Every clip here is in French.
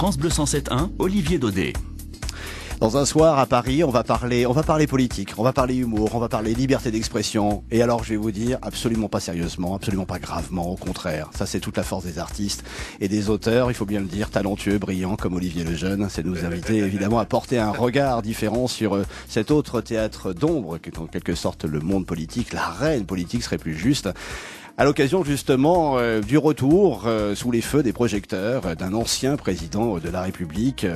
France Bleu 107.1, Olivier Daudet. Dans un soir à Paris, on va parler politique, on va parler humour, on va parler liberté d'expression. Et alors, je vais vous dire, absolument pas sérieusement, absolument pas gravement, au contraire. Ça, c'est toute la force des artistes et des auteurs, il faut bien le dire, talentueux, brillants, comme Olivier Lejeune. C'est de nous inviter, évidemment, à porter un regard différent sur cet autre théâtre d'ombre, qui est en quelque sorte le monde politique, l'arène politique serait plus juste. À l'occasion justement du retour sous les feux des projecteurs d'un ancien président de la République.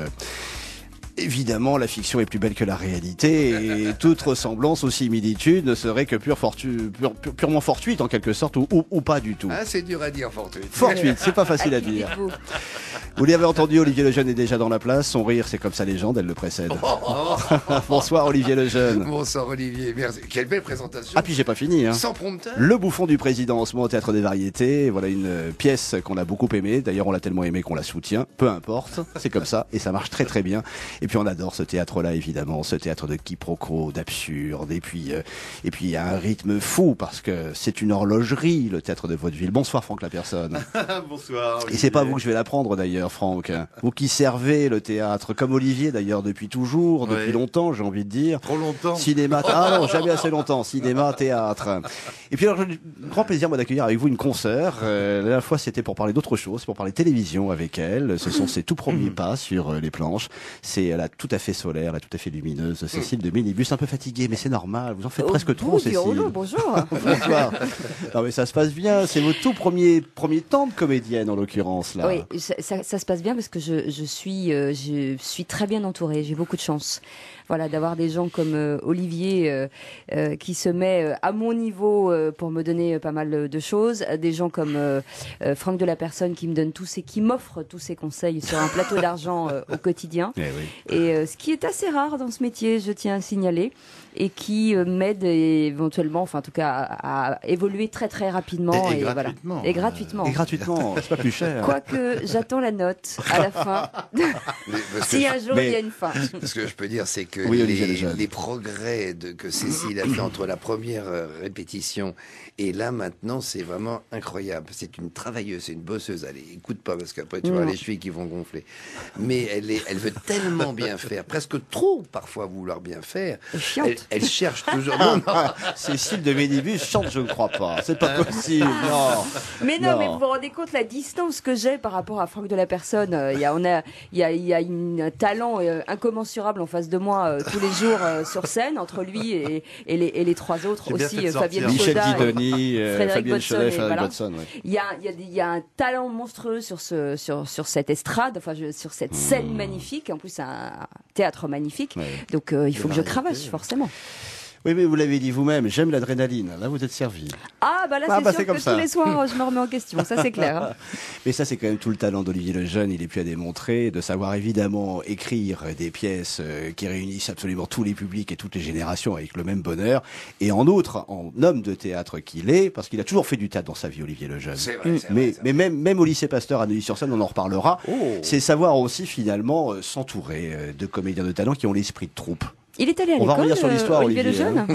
Évidemment, la fiction est plus belle que la réalité et toute ressemblance ou similitude ne serait que purement fortuite en quelque sorte ou pas du tout. Ah, c'est dur à dire, fortuite. Fortuite, c'est pas facile à dire. Vous l'avez entendu, Olivier Lejeune est déjà dans la place. Son rire, c'est comme sa légende, elle le précède. Bonsoir Olivier Lejeune. Bonsoir Olivier, merci. Quelle belle présentation. Ah puis j'ai pas fini. Sans prompteur. Le bouffon du président en ce moment au Théâtre des Variétés. Voilà une pièce qu'on a beaucoup aimée. D'ailleurs, on l'a tellement aimée qu'on la soutient. Peu importe, c'est comme ça et ça marche très très bien. Et puis on adore ce théâtre-là évidemment, ce théâtre de quiproquos, d'absurde. Et puis il y a un rythme fou parce que c'est une horlogerie, le théâtre de vaudeville. Bonsoir Franck Lapersonne. Bonsoir. Et c'est pas vous que je vais l'apprendre d'ailleurs, Franck. Vous qui servez le théâtre, comme Olivier d'ailleurs depuis toujours, depuis longtemps, j'ai envie de dire. Trop longtemps. Cinéma, ah non, jamais assez longtemps. Cinéma, théâtre. Et puis alors, j'ai un grand plaisir moi d'accueillir avec vous une consoeur. La dernière fois, c'était pour parler d'autre chose, pour parler télévision avec elle. Ce sont ses tout premiers pas sur les planches. C'est la tout à fait solaire, la tout à fait lumineuse Cécile de Minibus, un peu fatiguée, mais c'est normal. Vous en faites presque trop, Cécile. Bonjour. Bonsoir. Non mais ça se passe bien. C'est vos tout premiers temps de comédienne en l'occurrence là. Oui, ça se passe bien parce que je suis très bien entourée. J'ai beaucoup de chance. Voilà, d'avoir des gens comme Olivier qui se met à mon niveau pour me donner pas mal de choses, des gens comme Franck de la Personne qui me donne qui m'offre tous ses conseils sur un plateau d'argent au quotidien. Et ce qui est assez rare dans ce métier, je tiens à signaler, et qui m'aide éventuellement, enfin en tout cas à évoluer très très rapidement et gratuitement. Voilà. Et gratuitement. Et gratuitement, c'est pas plus cher. Quoique j'attends la note à la fin. Si un jour il y a une fin. Ce que je peux dire, c'est que les progrès que Cécile a fait entre la première répétition et là maintenant, c'est vraiment incroyable. C'est une travailleuse, c'est une bosseuse. Allez, écoute pas parce qu'après tu vois les chevilles qui vont gonfler. Mais elle veut tellement bien faire, presque trop parfois vouloir bien faire. Elle cherche toujours. Non. Cécile de Minibus chante, je ne crois pas. C'est pas possible. Non. Mais non, mais vous vous rendez compte la distance que j'ai par rapport à Franck de la Personne. Il y a un talent incommensurable en face de moi tous les jours sur scène entre lui et les trois autres aussi, Fabienne Michel Chaudat, Guidoni, Frédéric Cholet, Bodson. Bodson. Il y a un talent monstrueux sur cette estrade, enfin sur cette scène magnifique. En plus, c'est un théâtre magnifique. Donc il faut que je cravache forcément. Oui, mais vous l'avez dit vous-même, j'aime l'adrénaline. Là, vous êtes servi. Ah, bah là, c'est sûr que tous les soirs, je me remets en question. Ça, c'est clair. Hein. Mais ça, c'est quand même tout le talent d'Olivier Lejeune. Il est plus à démontrer, de savoir évidemment écrire des pièces qui réunissent absolument tous les publics et toutes les générations avec le même bonheur. Et en outre, en homme de théâtre qu'il est, parce qu'il a toujours fait du théâtre dans sa vie, Olivier Lejeune. C'est vrai, mais même au lycée Pasteur à Neuilly-sur-Seine, on en reparlera. C'est savoir aussi finalement s'entourer de comédiens de talent qui ont l'esprit de troupe. Il est allé à l'école. On va revenir sur l'histoire, Olivier Lejeune.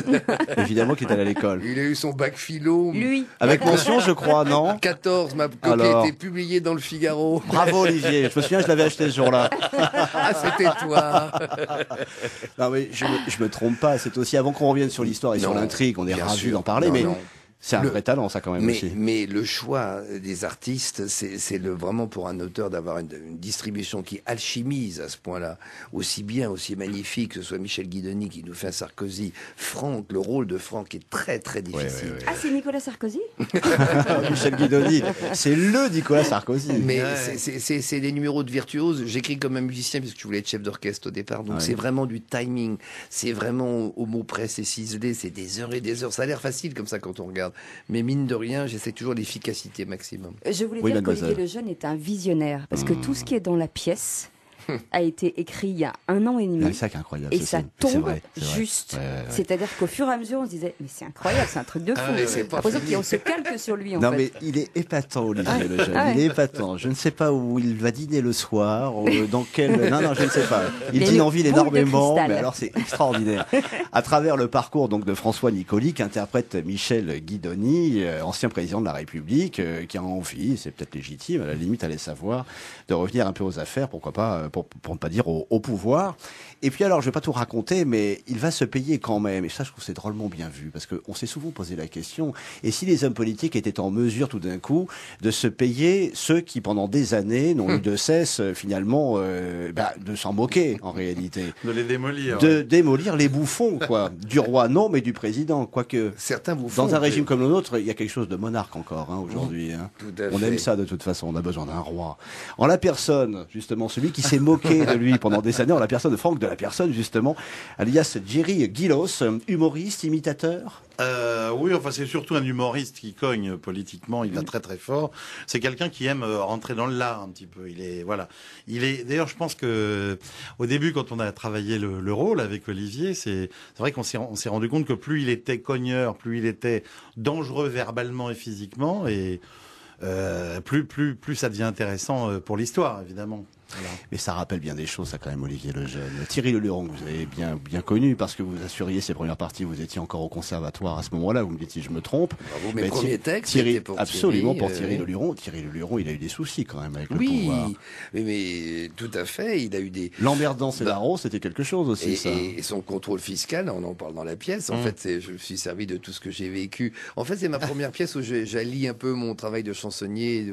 Évidemment qu'il est allé à l'école. Il a eu son bac philo. Lui. Avec mention, je crois, non 14, qui a été publié dans le Figaro. Bravo Olivier. Je me souviens, je l'avais acheté ce jour-là. Ah, c'était toi. Non mais je me trompe pas. C'est aussi avant qu'on revienne sur l'histoire et sur l'intrigue. On est ravis d'en parler, mais. C'est un vrai talent, ça, quand même, aussi. Mais le choix des artistes, c'est vraiment pour un auteur d'avoir une distribution qui alchimise à ce point-là, aussi bien, aussi magnifique, que ce soit Michel Guidoni qui nous fait un Sarkozy. Franck, le rôle de Franck est très, très difficile. Ah, c'est Nicolas Sarkozy? Michel Guidoni, c'est le Nicolas Sarkozy. Mais c'est des numéros de virtuose. J'écris comme un musicien, parce que je voulais être chef d'orchestre au départ, donc c'est vraiment du timing. C'est vraiment au mot près, c'est ciselé, c'est des heures et des heures. Ça a l'air facile comme ça quand on regarde. Mais mine de rien, j'essaie toujours l'efficacité maximum. Je voulais dire qu'Olivier Lejeune est un visionnaire, parce que tout ce qui est dans la pièce, a été écrit il y a 1 an et demi. C'est ça qui est incroyable. Et ça tombe vrai. juste. Ouais. C'est-à-dire qu'au fur et à mesure, on se disait, mais c'est incroyable, c'est un truc de fou. C'est pas l'impression fini. qu'on se calque sur lui, en Non fait. mais il est épatant, Olivier Lejeune. Ah ouais. Il est épatant. Je ne sais pas où il va dîner le soir, dans quel... Non, je ne sais pas. Il dîne en ville boule de énormément, cristal. mais alors c'est extraordinaire. À travers le parcours donc de François Nicoli, qu'interprète Michel Guidoni, ancien président de la République, qui a envie, c'est peut-être légitime, à la limite, allez savoir, de revenir un peu aux affaires, pourquoi pas, pour ne pas dire au pouvoir. Et puis alors, je vais pas tout raconter, mais il va se payer quand même. Et ça, je trouve que c'est drôlement bien vu, parce qu'on s'est souvent posé la question, et si les hommes politiques étaient en mesure tout d'un coup de se payer ceux qui, pendant des années, n'ont eu de cesse, finalement, de s'en moquer, en réalité. De les démolir. De démolir les bouffons, quoi. Du roi, non, mais du président. Quoique, Certains bouffons. dans un régime comme le nôtre, il y a quelque chose de monarque encore, aujourd'hui. Hein. Tout à On fait. aime ça de toute façon, on a besoin d'un roi. En la personne, justement, celui qui s'est moqué de lui pendant des années, en la personne de Franck de la personne, justement, alias Jerry Guilos, humoriste, imitateur. Oui, enfin c'est surtout un humoriste qui cogne politiquement, il va très très fort. C'est quelqu'un qui aime rentrer dans l'art un petit peu. Il est. D'ailleurs, je pense que au début, quand on a travaillé le rôle avec Olivier, c'est vrai qu'on s'est rendu compte que plus il était cogneur, plus il était dangereux verbalement et physiquement, et plus ça devient intéressant pour l'histoire, évidemment. Voilà. Mais ça rappelle bien des choses, ça, quand même, Olivier Lejeune. Thierry Leluron, que vous avez bien connu, parce que vous assuriez ses premières parties, vous étiez encore au conservatoire à ce moment-là, vous me dites si je me trompe. Bravo, mes premiers textes, Thierry, c'était pour absolument, Thierry, pour Thierry Leluron. Thierry Leluron, il a eu des soucis, quand même, avec le Oui, pouvoir. mais tout à fait, il a eu des... L'emmerdant Cédaro, c'était quelque chose aussi, ça. Et son contrôle fiscal, on en parle dans la pièce. En fait, je me suis servi de tout ce que j'ai vécu. En fait, c'est ma première pièce où j'allie un peu mon travail de chansonnier.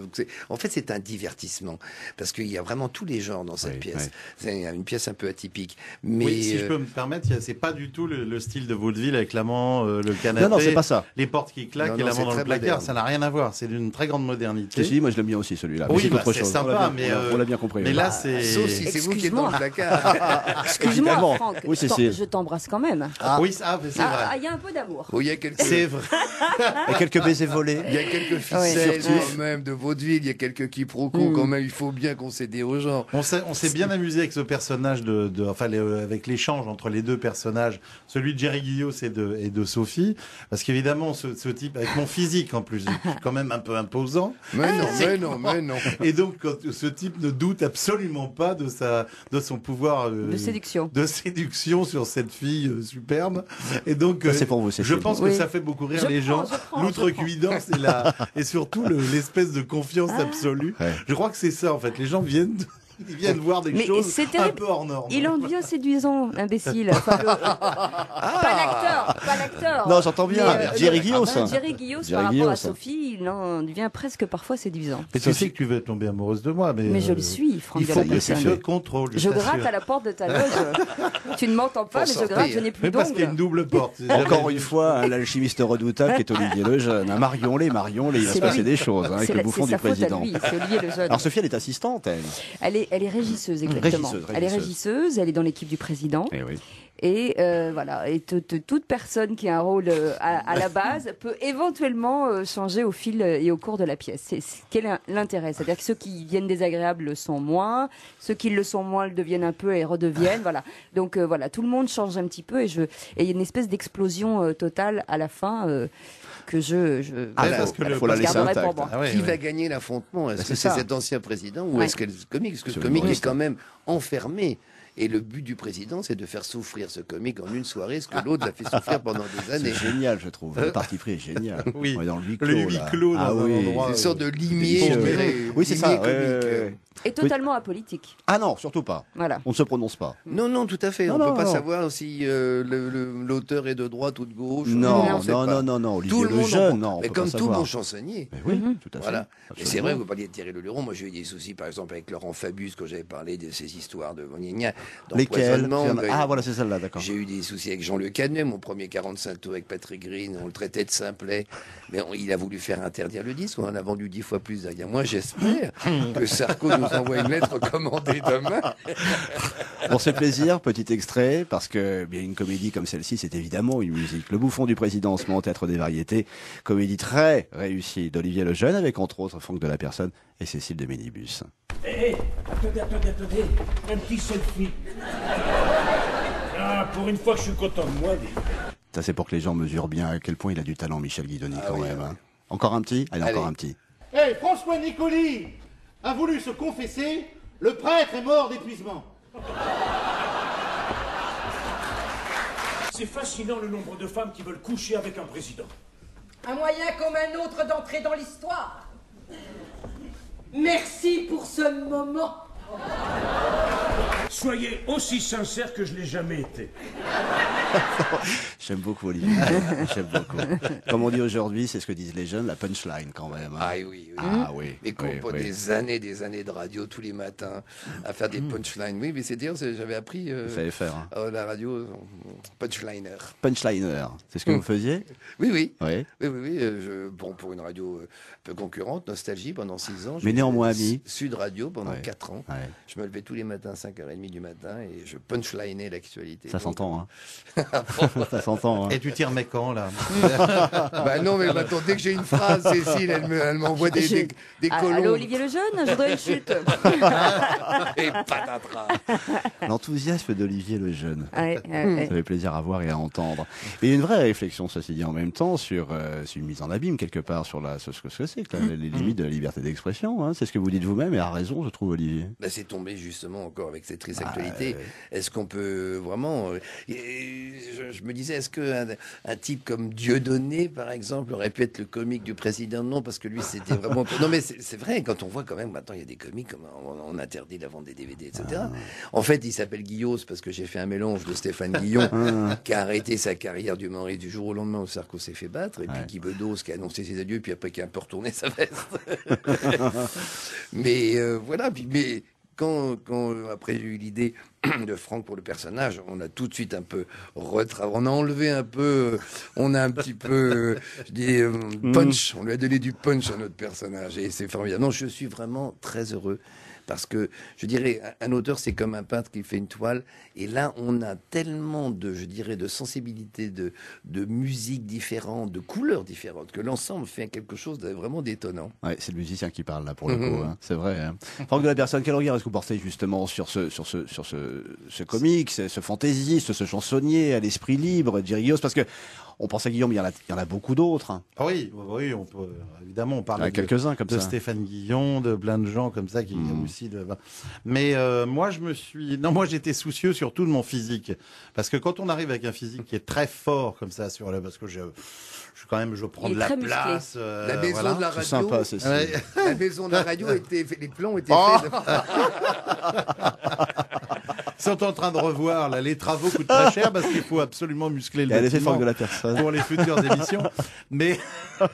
En fait, c'est un divertissement. Parce qu'il y a vraiment tous les genres dans cette pièce. Ouais. C'est une pièce un peu atypique. Mais oui, si je peux me permettre, c'est pas du tout le style de vaudeville avec l'amant, le canapé, Non, c'est pas ça. les portes qui claquent Non, et l'amant dans c'est le très placard. moderne. Ça n'a rien à voir. C'est d'une très grande modernité. Si, moi je l'aime bien aussi, celui-là. Mais Oui, c'est autre c'est chose. sympa, mais on l'a bien compris. Mais oui. là, c'est. sauf si c'est vous qui êtes dans le placard. Excuse-moi, Évidemment. Franck, Oui, Cécile. je t'embrasse quand même. Oui, c'est vrai. Il y a un peu d'amour. Oui, il y a quelques... C'est vrai. Il y a quelques baisers volés. Il y a quelques ficelles Surtout. quand même de vaudeville, il y a quelques quiproquos quand même, il faut bien concéder aux gens. On s'est bien amusé avec ce personnage avec l'échange entre les deux personnages, celui de Jerry Guillos et de Sophie, parce qu'évidemment ce type, avec mon physique en plus, je suis quand même un peu imposant. Mais non. Et donc quand ce type ne doute absolument pas de son pouvoir De séduction. sur cette fille superbe. Et donc Ça, c'est pour vous, je Cécile. pense que Oui. ça fait beaucoup rire Je les prends, gens. je prends. L'outrecuidance et surtout l'espèce de confiance absolue. Ouais. Je crois que c'est ça en fait. Les gens viennent voir des Mais choses c'est un terrible. peu hors normes. Il en devient séduisant, imbécile. Enfin, pas l'acteur. Non, j'entends bien. Jerry Guillos. Jerry Guillos, Jerry par rapport Guillos. à Sophie, il en devient presque parfois séduisant. Mais tu sais que tu veux tomber amoureuse de moi, Mais je le suis, Franck Il de faut la que Personne. tu le contrôles. Je gratte à la porte de ta loge. Tu ne m'entends pas, mais je gratte, je n'ai plus Mais parce qu'il y a une d'ongles. double porte. Encore une fois, l'alchimiste redoutable qui est Olivier Lejeune. Marion-les, il va se C'est passer lui. des choses avec le bouffon C'est du sa faute à président. lui, c'est Olivier Lejeune. Alors Sophie, elle est assistante, elle. Elle est régisseuse, exactement. Régisseuse. Elle est régisseuse, elle est dans l'équipe du président. Eh oui. Et voilà, et toute personne qui a un rôle à la base peut éventuellement changer au fil et au cours de la pièce. Quel est l'intérêt? C'est-à-dire que ceux qui viennent désagréables le sont moins, ceux qui le sont moins le deviennent un peu et redeviennent. Voilà. Donc voilà, tout le monde change un petit peu et il y a une espèce d'explosion totale à la fin. Que parce que faut la laisser garderai intacte. pour moi. Ah ouais, Qui ouais. va gagner l'affrontement? Est-ce C'est que c'est ça. cet ancien président ou Ouais. est-ce que le comique? Parce que le Absolument. comique Oui. est quand même enfermé. Et le but du président, c'est de faire souffrir ce comique en une soirée, ce que l'autre l'a fait souffrir pendant des années. C'est génial, je trouve. Le parti pris est génial. Oui. On est dans le huis clos. Le huis là. clos dans Ah un oui. endroit, C'est une sorte de limier, Oui, je dirais. oui, c'est ça. limier comique. Et totalement apolitique. Ah non, surtout pas. Voilà. On ne se prononce pas. Non, tout à fait. Non, On ne non, peut pas non. savoir si l'auteur est de droite ou de gauche. Non, on sait pas. non. Olivier Tout le monde Lejeune, en- non. on Mais peut comme pas tout savoir. bon chansonnier. Mais oui, tout à fait. Voilà. Et c'est Absolument. vrai, vous parliez de Thierry Leluron. Moi, j'ai eu des soucis, par exemple, avec Laurent Fabius, quand j'avais parlé de ces histoires de Lesquels d'empoisonnement. Ah, voilà, c'est celle-là, d'accord. J'ai eu des soucis avec Jean Le Canet, mon premier 45 tours avec Patrick Green, on le traitait de simplet, mais il a voulu faire interdire le disque, on en a vendu 10 fois plus derrière. Moi, j'espère que Sarko nous envoie une lettre recommandée demain. Pour ce plaisir, petit extrait, parce que bien une comédie comme celle-ci, c'est évidemment une musique. Le bouffon du président se met en théâtre des variétés, comédie très réussie d'Olivier Lejeune, avec entre autres Franck de la Personne et Cécile de Ménibus. Hé, attendez. Un petit selfie. Ah, pour une fois que je suis content de moi. Ça, c'est pour que les gens mesurent bien à quel point il a du talent, Michel Guidoni, quand même. Hein. Encore un petit? Allez, encore un petit. Hé, François Nicoli a voulu se confesser, le prêtre est mort d'épuisement. C'est fascinant le nombre de femmes qui veulent coucher avec un président. Un moyen comme un autre d'entrer dans l'histoire. Merci pour ce moment. Soyez aussi sincère que je l'ai jamais été. J'aime beaucoup, Olivier. J'aime beaucoup. Comme on dit aujourd'hui, c'est ce que disent les jeunes, la punchline quand même. Hein. Ah oui. Ah oui. Mais pour des années de radio tous les matins à faire des punchlines. Oui, mais c'est dire, j'avais appris Il fallait faire. Hein. la radio punchliner. Punchliner, c'est ce que vous faisiez? Oui. Oui. Bon, pour une radio un peu concurrente, Nostalgie, pendant 6 ans. Mais néanmoins ami. Sud Radio pendant 4 ans. Ouais. Je me levais tous les matins à 5h30 du matin et je punchlinais l'actualité. Ça s'entend, hein. Ça s'entend, hein. Et tu t'y remets quand, là? Bah non, mais maintenant, dès que j'ai une phrase, Cécile, elle m'envoie des colons. Allô, Olivier Lejeune, je voudrais une chute. Et patatras. L'enthousiasme d'Olivier Lejeune. Ouais. Ça fait plaisir à voir et à entendre. Et une vraie réflexion, ceci dit, en même temps, sur une mise en abîme, quelque part, sur ce que c'est que les limites de la liberté d'expression. Hein. C'est ce que vous dites vous-même, et à raison, je trouve, Olivier. Bah, c'est tombé justement encore avec cette triste actualité. Est-ce qu'on peut vraiment... je me disais, est-ce qu'un type comme Dieudonné, par exemple, aurait pu être le comique du président? Non, parce que lui, c'était vraiment... Non, mais c'est vrai, quand on voit quand même, maintenant, il y a des comiques, on interdit la vente des DVD, etc. En fait, il s'appelle Guillaume parce que j'ai fait un mélange de Stéphane Guillon, qui a arrêté sa carrière d'humoriste du jour au lendemain où Sarko s'est fait battre, et puis Guy Bedos, qui a annoncé ses adieux, puis après qui a un peu retourné sa veste. Mais voilà, mais... Quand après j'ai eu l'idée de Franck pour le personnage, on a tout de suite un peu on a enlevé un peu, on a un petit peu punch, on lui a donné du punch à notre personnage et c'est formidable. Non, je suis vraiment très heureux parce que je dirais un auteur c'est comme un peintre qui fait une toile et là on a tellement de sensibilité, de musique différente, de couleurs différentes que l'ensemble fait quelque chose de vraiment d'étonnant. Ouais, c'est le musicien qui parle là pour le coup, hein. C'est vrai. Hein. Franck de la Personne, quel regard est-ce que vous portez justement sur ce comique, ce fantaisiste, ce chansonnier à l'esprit libre, Guillaume, parce que on pense à Guillaume, il y en a beaucoup d'autres. Hein. Oui, on peut, évidemment, on parle de quelques-uns comme de ça. Stéphane Guillon, de plein de gens comme ça qui aussi. Mais moi, j'étais soucieux surtout de mon physique, parce que quand on arrive avec un physique qui est très fort comme ça parce que je prends de la place. La maison de la radio. C'est sympa, c'est ça. La maison de la radio les plans étaient faits. Ils sont en train de revoir, là, les travaux coûtent très cher parce qu'il faut absolument muscler le bâtiment de la personne pour les futures émissions. Mais, non,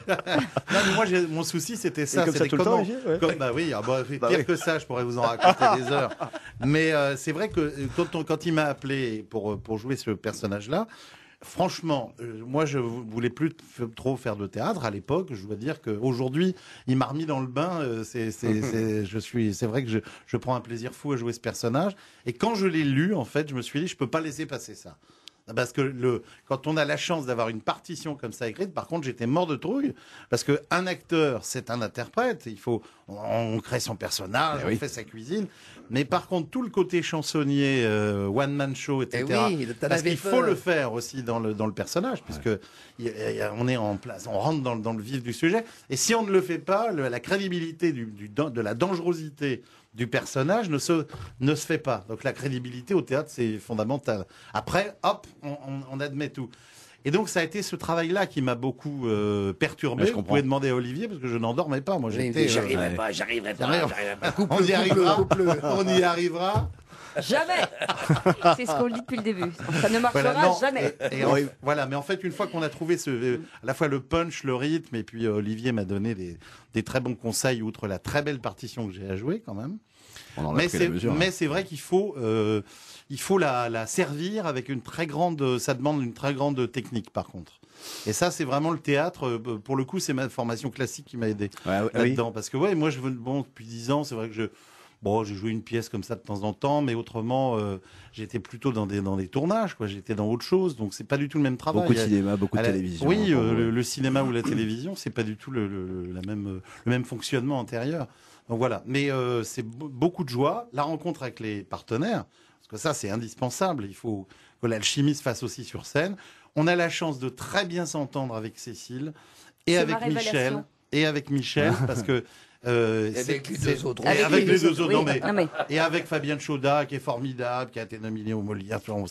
mais moi, mon souci, c'était ça. C'était comment, pire que ça, je pourrais vous en raconter des heures. Mais c'est vrai que quand il m'a appelé pour jouer ce personnage-là, franchement, moi, je voulais plus trop faire de théâtre à l'époque. Je dois dire qu'aujourd'hui, il m'a remis dans le bain. C'est vrai que je prends un plaisir fou à jouer ce personnage. Et quand je l'ai lu, en fait, je me suis dit, je peux pas laisser passer ça. Parce que quand on a la chance d'avoir une partition comme ça écrite, par contre, j'étais mort de trouille. Parce qu'un acteur, c'est un interprète. On crée son personnage, on fait sa cuisine. Mais par contre, tout le côté chansonnier, one-man show, etc. Parce qu'il faut le faire aussi dans le personnage, puisque on est en place, on rentre dans le vif du sujet. Et si on ne le fait pas, la crédibilité de la dangerosité du personnage ne se fait pas. Donc la crédibilité au théâtre, c'est fondamental. Après, hop, on admet tout. Et donc ça a été ce travail-là qui m'a beaucoup perturbé. Vous pouvez demander à Olivier parce que je n'endormais pas. Moi, j'arriverai pas. On y arrivera. On y arrivera. Jamais. C'est ce qu'on dit depuis le début. Ça ne marchera jamais. Voilà, mais en fait, une fois qu'on a trouvé à la fois le punch, le rythme, et puis Olivier m'a donné des très bons conseils, outre la très belle partition que j'ai à jouer quand même. Mais c'est vrai qu'il faut la servir avec ça demande une très grande technique par contre. Et ça, c'est vraiment le théâtre. Pour le coup, c'est ma formation classique qui m'a aidé là-dedans. Parce que moi, depuis 10 ans, c'est vrai que j'ai joué une pièce comme ça de temps en temps, mais autrement, j'étais plutôt dans des tournages, quoi. J'étais dans autre chose, donc c'est pas du tout le même travail. Beaucoup de cinéma, beaucoup de télévision. Oui, le cinéma ou la télévision, c'est pas du tout le même fonctionnement antérieur. Donc voilà. Mais c'est beaucoup de joie. La rencontre avec les partenaires, parce que ça, c'est indispensable. Il faut que l'alchimie se fasse aussi sur scène. On a la chance de très bien s'entendre avec Cécile et avec Michel. Et avec Michel, parce que avec les deux autres. Avec les deux autres, oui. non, mais... Et avec Fabienne Chaudat, qui est formidable, qui a été nominée au Molière. On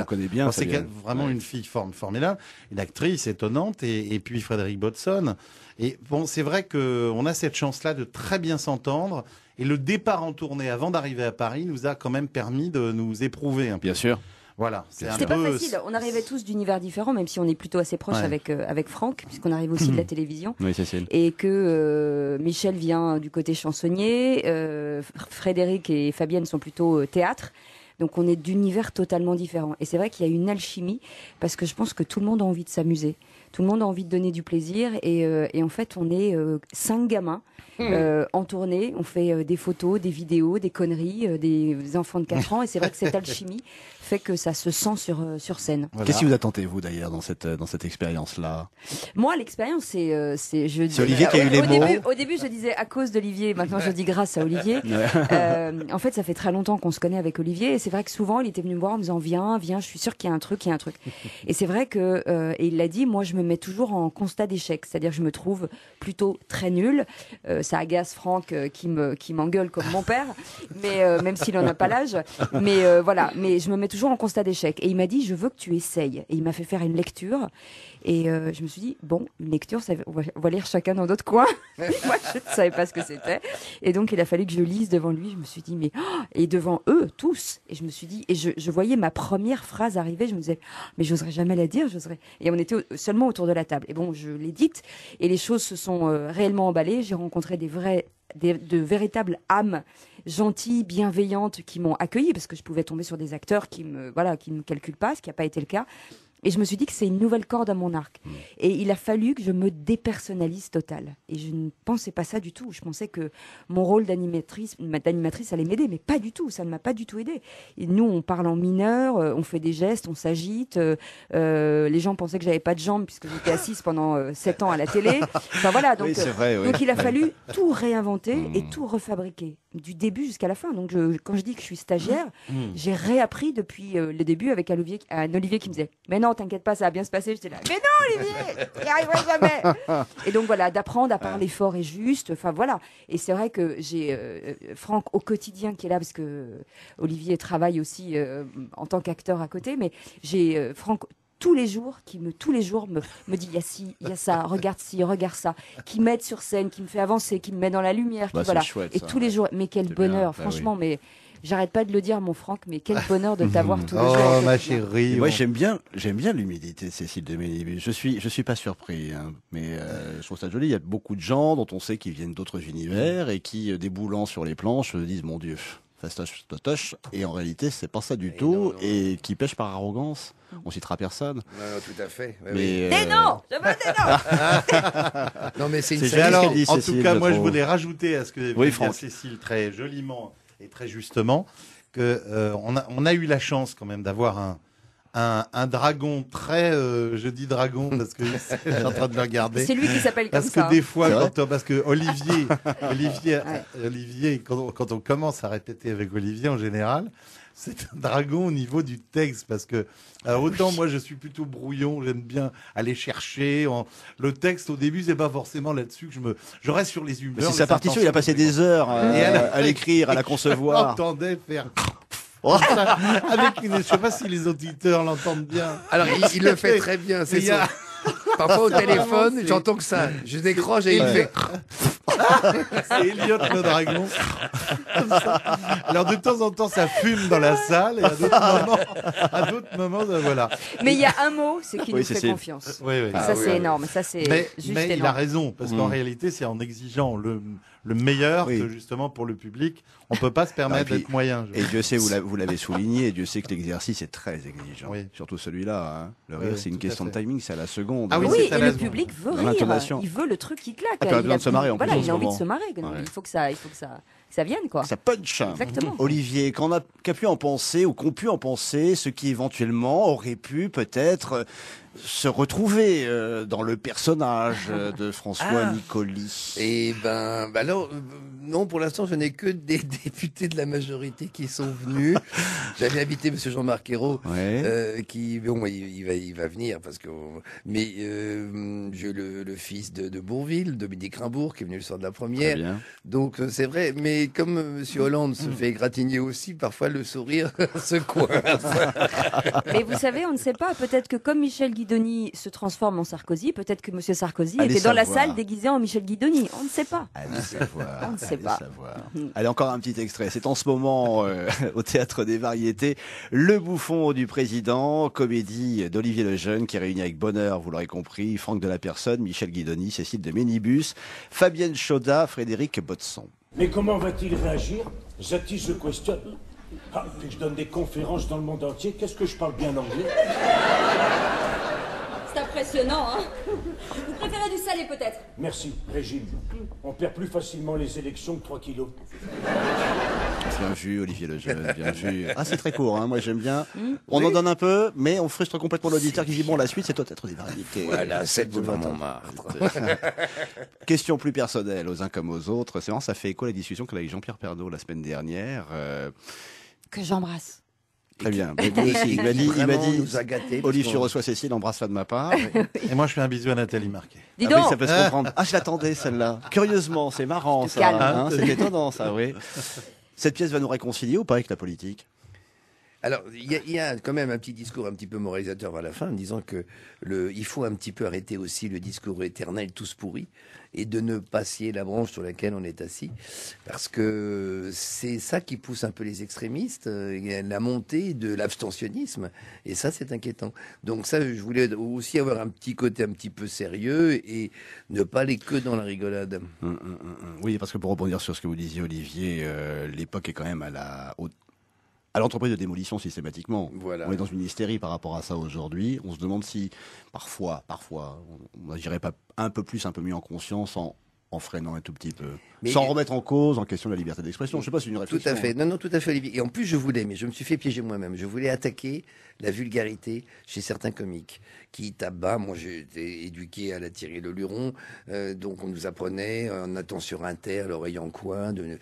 connaît bien. C'est vraiment une fille formidable, une actrice étonnante, et puis Frédéric Bodson. Et bon, c'est vrai qu'on a cette chance-là de très bien s'entendre. Et le départ en tournée avant d'arriver à Paris nous a quand même permis de nous éprouver un peu. Bien sûr. Voilà, c'était pas facile. On arrivait tous d'univers différents, même si on est plutôt assez proche avec Franck, puisqu'on arrive aussi de la télévision. Oui, Cécile. Et que Michel vient du côté chansonnier, Frédéric et Fabienne sont plutôt théâtre. Donc on est d'univers totalement différents. Et c'est vrai qu'il y a une alchimie, parce que je pense que tout le monde a envie de s'amuser. Tout le monde a envie de donner du plaisir. Et en fait, on est 5 gamins en tournée. On fait des photos, des vidéos, des conneries, des enfants de 4 ans. Et c'est vrai que cette alchimie fait que ça se sent sur scène. Voilà. Qu'est-ce qui vous attendez, vous, d'ailleurs, dans cette expérience-là? Moi, l'expérience, c'est Olivier qui a eu les mots. Au début, je disais à cause d'Olivier. Maintenant, je dis grâce à Olivier. En fait, ça fait très longtemps qu'on se connaît avec Olivier. Et c'est vrai que souvent, il était venu me voir en me disant, viens, je suis sûr qu'il y a un truc. Et c'est vrai que, et il l'a dit, moi, je me mets toujours en constat d'échec. C'est-à-dire, je me trouve plutôt très nulle. Ça agace Franck qui m'engueule comme mon père, mais même s'il en a pas l'âge. Mais voilà. Mais je me mets toujours en constat d'échec. Et il m'a dit, je veux que tu essayes. Et il m'a fait faire une lecture. Et je me suis dit, bon, une lecture, on va lire chacun dans notre coin. Moi, je ne savais pas ce que c'était. Et donc, il a fallu que je lise devant lui. Je me suis dit, mais... Et devant eux, tous. Et je me suis dit... Et je voyais ma première phrase arriver. Je me disais, mais j'oserais jamais la dire. Et on était seulement autour de la table. Et bon, je l'ai dite. Et les choses se sont réellement emballées. J'ai rencontré de véritables âmes gentilles, bienveillantes, qui m'ont accueillie, parce que je pouvais tomber sur des acteurs qui me calculent pas, ce qui n'a pas été le cas. Et je me suis dit que c'est une nouvelle corde à mon arc. Et il a fallu que je me dépersonnalise total. Et je ne pensais pas ça du tout. Je pensais que mon rôle d'animatrice allait m'aider, mais pas du tout. Ça ne m'a pas du tout aidé. Et nous, on parle en mineur, on fait des gestes, on s'agite. Les gens pensaient que j'avais pas de jambes puisque j'étais assise pendant 7 ans à la télé. Enfin voilà. Donc, oui, c'est vrai, oui. Donc il a fallu tout réinventer et tout refabriquer du début jusqu'à la fin. Donc quand je dis que je suis stagiaire, j'ai réappris depuis le début avec un Olivier qui me disait « Mais non, t'inquiète pas, ça va bien se passer. » J'étais là « Mais non, Olivier, j'y arriverai jamais !» Et donc voilà, d'apprendre à parler fort et juste. Enfin voilà. Et c'est vrai que j'ai Franck au quotidien qui est là, parce que Olivier travaille aussi en tant qu'acteur à côté, mais j'ai Franck tous les jours me dit il y a ci, il y a ça, regarde ci, regarde ça, qui m'aide sur scène, qui me fait avancer, qui me met dans la lumière, voilà. Chouette, et tous les jours, mais quel bonheur, franchement, mais j'arrête pas de le dire, mon Franck, mais quel bonheur de t'avoir tous les jours. Oh ma chérie. Moi j'aime bien l'humilité de Cécile Demény. Je suis pas surpris, hein, mais je trouve ça joli. Il y a beaucoup de gens dont on sait qu'ils viennent d'autres univers et qui, déboulant sur les planches, disent mon Dieu, fastoche, et en réalité c'est pas ça du tout, non. Et qui pêche par arrogance. On citera personne. Non, tout à fait. Ouais, mais des noms, je veux des noms. Non, mais c'est une bien alors, ce dit, en Cécile, tout cas, moi je voulais rajouter à ce que dit Cécile très joliment et très justement que on a eu la chance quand même d'avoir un dragon très, je dis dragon parce que je suis en train de le regarder. C'est lui qui s'appelle comme ça. Parce que des fois, parce que Olivier, quand on commence à répéter avec Olivier en général, c'est un dragon au niveau du texte, parce que autant moi je suis plutôt brouillon, j'aime bien aller chercher le texte. Au début, c'est pas forcément là-dessus que je reste sur les humeurs. C'est sa partition, il a passé des heures à l'écrire, à la concevoir. J'entendais faire. Avec je sais pas si les auditeurs l'entendent bien. Alors il le fait très bien, c'est ça. Parfois au téléphone, j'entends que ça. Je décroche et il fait. C'est Elliot le dragon. Alors de temps en temps, ça fume dans la salle, et à d'autres moments, voilà. Mais il y a un mot, c'est qu'il nous fait confiance. Oui. Ça c'est énorme. Ça c'est juste mais énorme. Il a raison, parce qu'en réalité, c'est en exigeant le meilleur que justement pour le public, on peut pas se permettre d'être moyen. Et Dieu sait, vous l'avez souligné, et Dieu sait que l'exercice est très exigeant. Oui. Surtout celui-là. Hein. Le rire, c'est une question de timing, c'est à la seconde. Ah oui, et le public veut rire. Il veut le truc qui claque. Il a besoin de se marrer en plus. Voilà, il a envie de se marrer. Il faut que ça vienne, quoi. Ça punch. Exactement. Olivier, qu'a pu en penser, ou qu'ont pu en penser ceux qui éventuellement auraient pu peut-être se retrouver dans le personnage de François Nicoli? Eh ben, alors, non, pour l'instant, je n'ai que des députés de la majorité qui sont venus. J'avais invité M. Jean-Marc Ayrault, qui, bon, il va venir, parce que, mais j'ai le fils de Bourvil, Dominique Rimbourg, qui est venu le soir de la première. Donc, c'est vrai, mais comme M. Hollande se fait égratigner aussi, parfois le sourire se coince. Mais vous savez, on ne sait pas, peut-être que comme Michel Guidoni se transforme en Sarkozy, peut-être que M. Sarkozy était dans la salle déguisé en Michel Guidoni. On ne sait pas. Allez savoir. On ne sait pas. Allez, encore un petit extrait. C'est en ce moment au Théâtre des Variétés, Le Bouffon du Président, comédie d'Olivier Lejeune qui réunit avec bonheur, vous l'aurez compris, Franck de la Personne, Michel Guidoni, Cécile de Ménibus, Fabienne Chaudat, Frédéric Botson. Mais comment va-t-il réagir? Zati, je questionne. Ah, puis je donne des conférences dans le monde entier. Qu'est-ce que je parle bien anglais? C'est impressionnant, hein? Vous préférez du salé, peut-être? Merci, régime. On perd plus facilement les élections que 3 kilos. Bien vu, Olivier Lejeune, bien vu. Ah, c'est très court, hein, moi j'aime bien. On en donne un peu, mais on frustre complètement l'auditeur qui dit bon, la suite, c'est peut-être des variétés. Voilà, c'est de Montmartre. Question plus personnelle aux uns comme aux autres. C'est marrant, ça fait écho à la discussion qu'on a avec Jean-Pierre Pernaut la semaine dernière. Que j'embrasse. Très bien. Mais lui aussi, il m'a dit, Olivier, tu reçois Cécile, embrasse-la de ma part. Et moi, je fais un bisou à Nathalie Marquet. Dis donc. Oui, ça peut se comprendre. Ah, je l'attendais, celle-là. Curieusement, c'est marrant, ça. Hein, c'est étonnant, ça, oui. Cette pièce va nous réconcilier ou pas avec la politique? Alors, il y a quand même un petit discours un petit peu moralisateur vers la fin, en disant que il faut un petit peu arrêter aussi le discours éternel tous pourris et de ne pas scier la branche sur laquelle on est assis, parce que c'est ça qui pousse un peu les extrémistes, la montée de l'abstentionnisme, et ça c'est inquiétant. Donc ça, je voulais aussi avoir un petit côté un petit peu sérieux et ne pas aller que dans la rigolade. Oui, parce que pour rebondir sur ce que vous disiez, Olivier, l'époque est quand même à l'entreprise de démolition systématiquement. Voilà. On est dans une hystérie par rapport à ça aujourd'hui. On se demande si, parfois, on n'irait pas un peu plus, un peu mieux en conscience en freinant un tout petit peu. Mais sans remettre en cause, en question, la liberté d'expression. Je sais pas si c'est une réflexion. Tout à fait. Non, tout à fait, Olivier. Et en plus, mais je me suis fait piéger moi-même. Je voulais attaquer la vulgarité chez certains comiques qui tapent bas. Moi, j'ai été éduqué à la Thierry Leluron. Donc, on nous apprenait en attend sur un terre, l'oreille en coin, de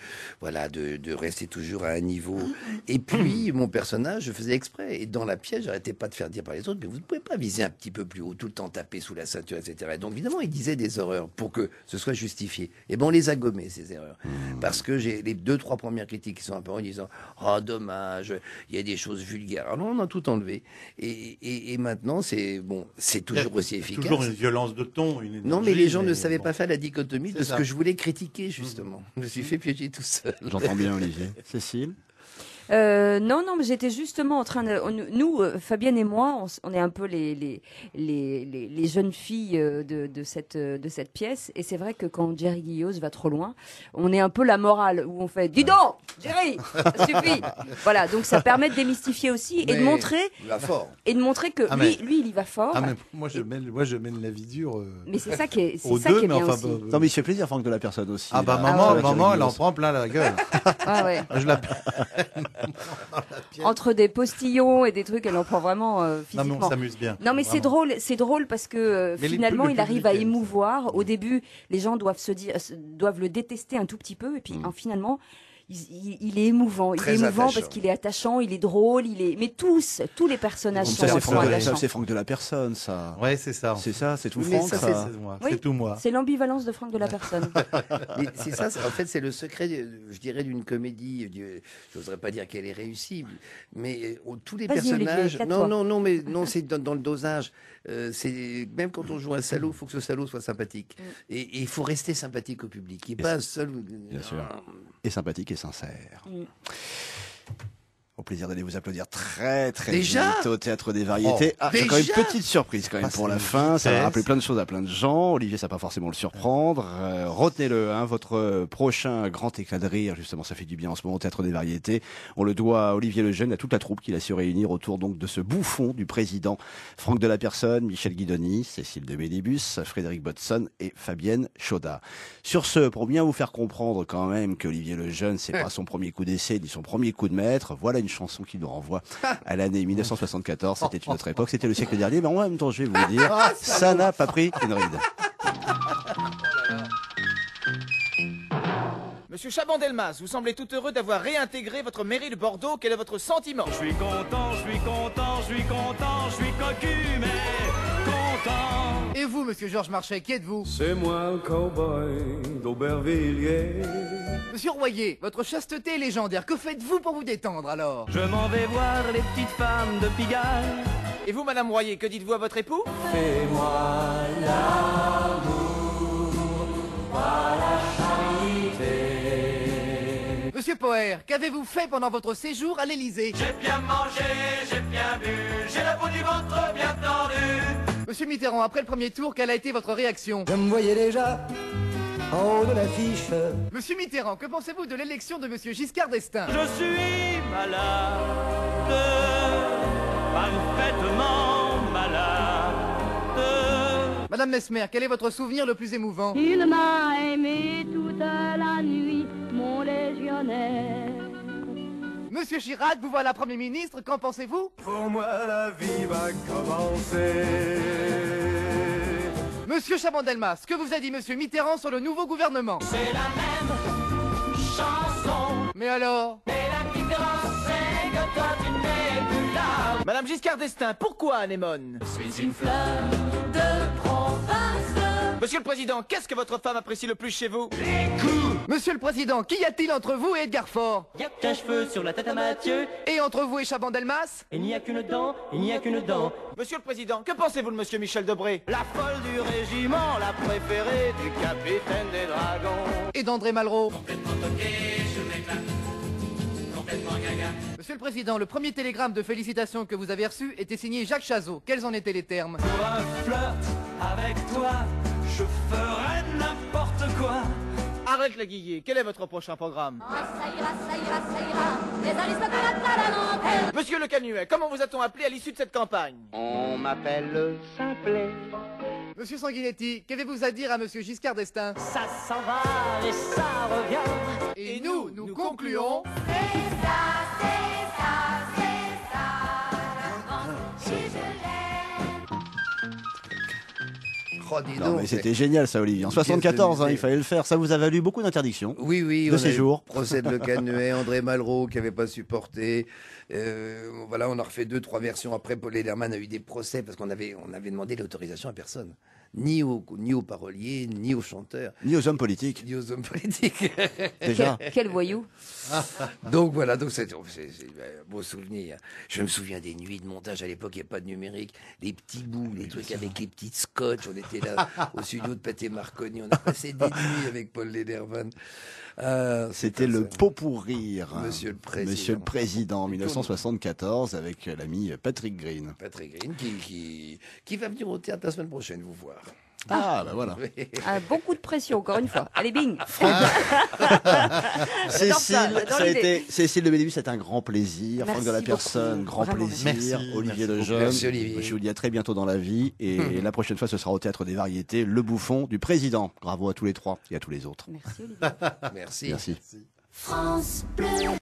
rester toujours à un niveau. Et puis, mon personnage, je faisais exprès. Et dans la pièce, j'arrêtais pas de faire dire par les autres, mais vous ne pouvez pas viser un petit peu plus haut, tout le temps taper sous la ceinture, etc. Et donc, évidemment, il disait des horreurs pour que ce soit justifié. Et ben, on les a gommés, ces erreurs. Parce que j'ai les 2-3 premières critiques qui sont apparues en disant « Oh, dommage, il y a des choses vulgaires. » Alors, on a tout enlevé. Et maintenant, c'est toujours aussi efficace. Toujours une violence de ton. Non, mais les gens ne savaient pas faire la dichotomie de ce que je voulais critiquer, justement. Je me suis fait piéger tout seul. J'entends bien, Olivier. Cécile? Non, mais j'étais justement en train de... Nous, Fabienne et moi, on est un peu les jeunes filles de cette pièce. Et c'est vrai que quand Jerry Guilloz va trop loin, on est un peu la morale, où on fait « Dis donc, Jerry, ça suffit !» Voilà, donc ça permet de démystifier aussi et de montrer... Et de montrer que lui, il y va fort. Ah, mais moi, je mène la vie dure. Mais c'est ça qui est bien aussi. Non, mais il se fait plaisir, Franck de la Personne aussi. Ah, bah, maman, elle en prend plein la gueule. Ah, ouais. Je l'appelle. Entre des postillons et des trucs, elle en prend vraiment physiquement. Non, mais on s'amuse bien. Non, mais c'est drôle parce que finalement, il arrive à émouvoir. Au début, les gens doivent le détester un tout petit peu, et puis finalement, il est émouvant. Il est émouvant parce qu'il est attachant, il est drôle, mais tous les personnages sont attachants. C'est Franck de la Personne, ça. Ouais, c'est ça. C'est ça, c'est tout Franck, ça. C'est tout moi. C'est l'ambivalence de Franck de la Personne. Mais c'est ça, en fait, c'est le secret, je dirais, d'une comédie. Je n'oserais pas dire qu'elle est réussie, mais tous les personnages. Olivier, non, c'est dans le dosage. C'est même quand on joue un salaud, il faut que ce salaud soit sympathique. Et il faut rester sympathique au public. Il n'est pas seul. Bien sûr. Et sympathique et sincère. Au plaisir d'aller vous applaudir très vite au Théâtre des Variétés. J'ai quand même une petite surprise quand même pour la fin. Ça va rappeler plein de choses à plein de gens. Olivier, ça va pas forcément le surprendre. Retenez-le, votre prochain grand éclat de rire, justement, ça fait du bien en ce moment au Théâtre des Variétés. On le doit à Olivier Lejeune, à toute la troupe qu'il a su réunir autour donc de ce bouffon du président. Franck de la Personne, Michel Guidoni, Cécile de Ménibus, Frédéric Botson et Fabienne Chaudat. Sur ce, pour bien vous faire comprendre quand même qu'Olivier Lejeune, c'est pas son premier coup d'essai ni son premier coup de maître, voilà une chanson qui nous renvoie à l'année 1974. C'était une autre époque, c'était le siècle dernier, mais en même temps, je vais vous dire, ça n'a pas pris une ride. Monsieur Chaban-Delmas, vous semblez tout heureux d'avoir réintégré votre mairie de Bordeaux. Quel est votre sentiment? Je suis content, je suis content, je suis content, je suis cocu, mais content. Et vous, monsieur Georges Marchais, qui êtes-vous? C'est moi, le cowboy d'Aubervilliers. Monsieur Royer, votre chasteté est légendaire. Que faites-vous pour vous détendre alors? Je m'en vais voir les petites femmes de Pigalle. Et vous, madame Royer, que dites-vous à votre époux? Fais-moi l'amour par la charité. Monsieur Poher, qu'avez-vous fait pendant votre séjour à l'Élysée? J'ai bien mangé, j'ai bien bu, j'ai la peau du ventre bien tendue. Monsieur Mitterrand, après le premier tour, quelle a été votre réaction? Je me voyais déjà en haut de l'affiche. Monsieur Mitterrand, que pensez-vous de l'élection de monsieur Giscard d'Estaing? Je suis malade, parfaitement malade. Madame Mesmer, quel est votre souvenir le plus émouvant? Il m'a aimé toute la nuit, mon légionnaire. Monsieur Chirac, vous voilà Premier ministre, qu'en pensez-vous? Pour moi, la vie va commencer. Monsieur Chaban-Delmas, que vous a dit monsieur Mitterrand sur le nouveau gouvernement? C'est la même chanson. Mais alors? Mais la différence, c'est que toi, tu n'es plus là. Madame Giscard d'Estaing, pourquoi anémone? Je suis une fleur de province. Monsieur le Président, qu'est-ce que votre femme apprécie le plus chez vous? Les coups. Monsieur le Président, qu'y a-t-il entre vous et Edgar Faure? Y'a qu'un cheveu sur la tête à Mathieu. Et entre vous et Chaban-Delmas? Il n'y a qu'une dent, il n'y a qu'une dent. Monsieur le Président, que pensez-vous de monsieur Michel Debré? La folle du régiment, la préférée du capitaine des dragons. Et d'André Malraux? Complètement toqué, je m'éclate. Complètement gaga. Monsieur le Président, le premier télégramme de félicitations que vous avez reçu était signé Jacques Chazot. Quels en étaient les termes? Pour un flirt avec toi, je ferai n'importe quoi. Arrête la Guillet, quel est votre prochain programme? Ah, ça ira, ça ira, ça ira. Les aristocrates à la dentelle. Monsieur Le Canuet, comment vous a-t-on appelé à l'issue de cette campagne? On m'appelle Simplet. Monsieur Sanguinetti, qu'avez-vous à dire à monsieur Giscard d'Estaing? Ça s'en va et ça revient. Et nous concluons. C'est ça, c'est ça, c'est ça. Si je l'aime. Oh, dis Non, donc, mais c'était génial ça, Olivier. En 74, il fallait le faire. Ça vous a valu beaucoup d'interdictions. Oui, de on a séjour. eu le procès de Le Canuet, André Malraux qui n'avait pas supporté. Voilà, on a refait 2-3 versions. Après, Paul Lederman a eu des procès parce qu'on avait demandé l'autorisation à personne. Ni aux paroliers, ni aux chanteurs. Ni aux hommes politiques. Ni aux hommes politiques. Déjà. Quel voyou. Donc voilà, donc c'est un beau souvenir. Je me souviens des nuits de montage à l'époque, il n'y a pas de numérique. Les petits bouts, les trucs avec les petites scotch. On était là au studio de Pathé Marconi. On a passé des nuits avec Paul Lederman. C'était le pot pour rire. Monsieur le Président. Monsieur le Président, en 1974, avec l'ami Patrick Green. Patrick Green qui va venir au théâtre la semaine prochaine vous voir. Ah, bah voilà. Beaucoup de pression, encore une fois. Allez, bing. Cécile de Bellevue, c'est un grand plaisir. Merci Franck de la Personne, grand Vraiment, plaisir. merci. Olivier Merci Lejeune. Merci, Olivier. Je vous dis à très bientôt dans la vie. Et la prochaine fois, ce sera au Théâtre des Variétés, Le Bouffon du Président. Bravo à tous les trois et à tous les autres. Merci, Olivier. Merci. Merci. France Bleu.